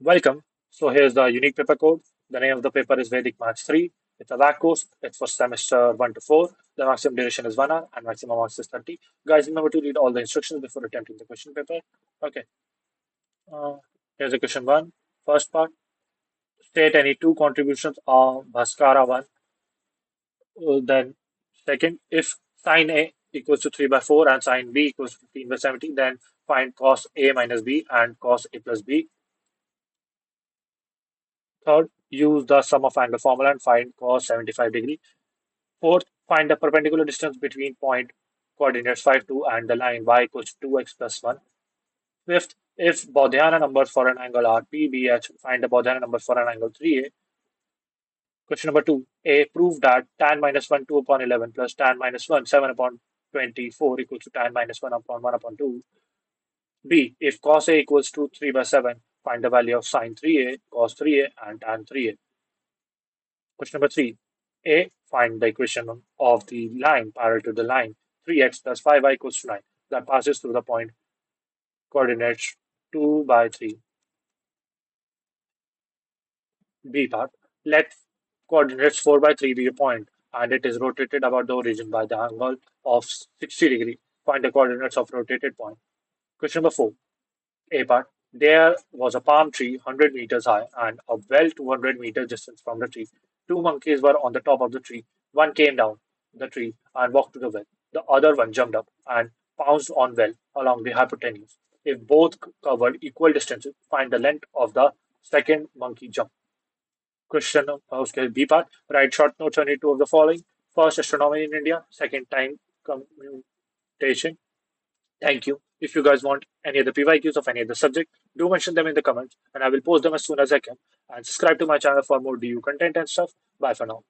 Welcome. So here's the unique paper code. The name of the paper is Vedic Maths 3. It's a VAC course. It's for semester 1 to 4. The maximum duration is 1 hour and maximum marks is 30. Guys, remember to read all the instructions before attempting the question paper. Okay. Uh, Here's the question 1. First part. State any two contributions of Bhaskara 1. Then second, if sine A equals to 3 by 4 and sine B equals to 15 by 17, then find cos A minus B and cos A plus B. Third, use the sum of angle formula and find cos 75 degree. Fourth, find the perpendicular distance between point coordinates 5, 2 and the line y equals to 2x plus 1. Fifth, if Bodhiana numbers for an angle are P, B, H, find the Bodhiana numbers for an angle 3A. Question number 2. A, prove that tan minus 1 2 upon 11 plus tan minus 1 7 upon 24 equals to tan minus 1 upon 1 upon 2. B, if cos A equals to 3 by 7, find the value of sine 3A, cos 3A and tan 3A. Question number 3. A, find the equation of the line parallel to the line 3x plus 5y equals to 9 that passes through the point coordinates 2 by 3. B part. Let coordinates 4 by 3 be a point and it is rotated about the origin by the angle of 60 degree. Find the coordinates of rotated point. Question number 4. A part. There was a palm tree 100 meters high and a well 200 meters distance from the tree. Two monkeys were on the top of the tree. One came down the tree and walked to the well. The other one jumped up and pounced on well along the hypotenuse. If both covered equal distances, find the length of the second monkey jump. Question okay, B part. Write short notes on any two of the following. First, astronomy in India. Second, time commutation. Thank you. If you guys want any other PYQs of any other subject, do mention them in the comments and I will post them as soon as I can. And subscribe to my channel for more DU content and stuff. Bye for now.